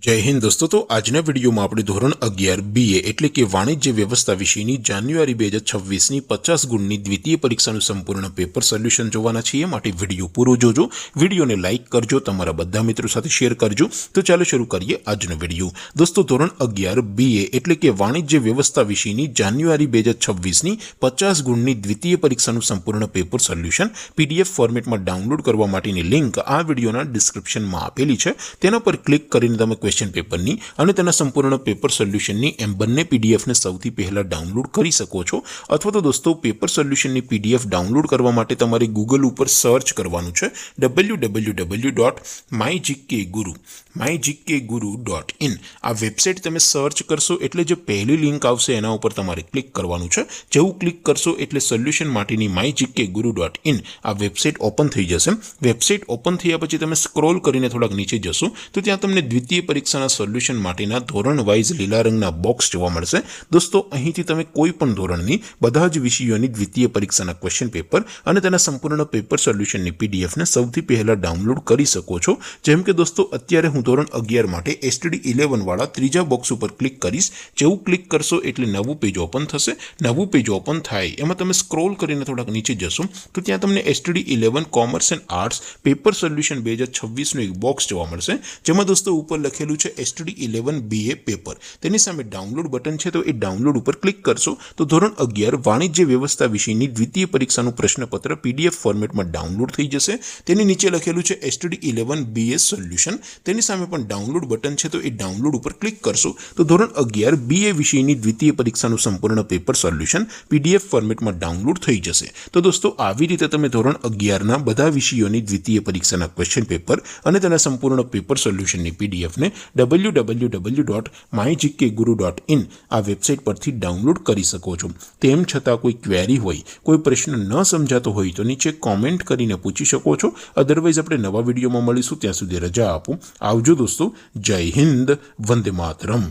जय हिंद दोस्तों। तो आजना वीडियो में આપણે ધોરણ 11 BA એટલે કે વાણિજ્ય વ્યવસ્થા વિષયની જાન્યુઆરી 2026 ની 50 ગુણની દ્વિતીય પરીક્ષાનું સંપૂર્ણ પેપર સોલ્યુશન જોવાના છીએ। માટે વિડિયો પૂરો જોજો, વિડિયોને લાઈક કરજો, તમારા બધા મિત્રો સાથે શેર કરજો। તો ચાલો શરૂ કરીએ આજનો વિડિયો। દોસ્તો ધોરણ 11 BA એટલે કે વાણિજ્ય વ્યવસ્થા વિષયની જાન્યુઆરી 2026 ની 50 ગુણની દ્વિતીય પરીક્ષાનું સંપૂર્ણ પેપર સોલ્યુશન PDF ફોર્મેટમાં ડાઉનલોડ કરવા માટેની લિંક આ વિડિયોના ડિસ્ક્રિપ્શનમાં આપેલી છે। તેના પર ક્લિક કરીને તમે क्वेश्चन पेपर नी અને તેના સંપૂર્ણ પેપર સોલ્યુશન ની એમ બંને પીડીએફ ને સૌથી પહેલા ડાઉનલોડ કરી શકો છો। અથવા તો દોસ્તો પેપર સોલ્યુશન ની પીડીએફ ડાઉનલોડ કરવા માટે તમારે ગૂગલ ઉપર સર્ચ કરવાનું છે www.mygkguru.in। આ વેબસાઇટ તમે સર્ચ કરશો એટલે જે પહેલી લિંક આવશે એના ઉપર તમારે ક્લિક કરવાનું છે। જેવું ક્લિક કરશો એટલે સોલ્યુશન માટેની mygkguru.in આ વેબસાઇટ ઓપન થઈ જશે। વેબસાઇટ ઓપન થયા પછી તમે સ્ક્રોલ કરીને થોડાક નીચે જશો તો ત્યાં તમને દ્વિતીય પરીક્ષાના સોલ્યુશન માટેના ધોરણ વાઇઝ લીલા રંગના બોક્સ જોવા મળશે। દોસ્તો અહીંથી તમે કોઈ પણ ધોરણની બધા જ વિષયોની દ્વિતીય પરીક્ષાના ક્વેશ્ચન પેપર અને તેના સંપૂર્ણ પેપર સોલ્યુશનની પીડીએફ ને સૌથી પહેલા ડાઉનલોડ કરી શકો છો। જેમ કે દોસ્તો અત્યારે હું ધોરણ 11 માટે STD 11 વાળા ત્રીજા બોક્સ ઉપર ક્લિક કરીશ। જેવું ક્લિક કરશો એટલે નવું પેજ ઓપન થશે। નવું પેજ ઓપન થાય એમાં તમે સ્ક્રોલ કરીને થોડાક નીચે જશો તો ત્યાં તમને STD 11 commerce and arts paper solution 2026 નું એક બોક્સ જોવા મળશે। જેમાં દોસ્તો ઉપર લખેલું છે STD 11 BA પેપર। તેની સામે ડાઉનલોડ બટન છે તો એ ડાઉનલોડ ઉપર ક્લિક કરશો તો ધોરણ 11 વાણિજ્ય વ્યવસ્થા વિષયની દ્વિતીય પરીક્ષાનું પ્રશ્નપત્ર PDF ફોર્મેટમાં ડાઉનલોડ થઈ જશે। તેની નીચે લખેલું છે STD 11 BA સોલ્યુશન। તેની સામે પણ ડાઉનલોડ બટન છે તો એ ડાઉનલોડ ઉપર ક્લિક કરશો તો ધોરણ 11 BA વિષયની દ્વિતીય પરીક્ષાનું સંપૂર્ણ પેપર સોલ્યુશન PDF ફોર્મેટમાં ડાઉનલોડ થઈ જશે। તો દોસ્તો આવી રીતે તમે ધોરણ 11 ના બધા વિષયોની દ્વિતીય પરીક્ષાના ક્વેશ્ચન પેપર અને તેના સંપૂર્ણ પેપર સોલ્યુશનની PDF ને www.mygkguru.in આ વેબસાઇટ પરથી ડાઉનલોડ કરી શકો છો। તેમ છતાં કોઈ ક્વેરી હોય, કોઈ પ્રશ્ન ન સમજાતો હોય તો નીચે કોમેન્ટ કરીને પૂછી શકો છો। અધરવાઇઝ આપણે નવા વિડીયોમાં મળીશું, ત્યાં સુધી રજા આપો। આવજો દોસ્તો। જય હિન્દ, વંદે માતરમ।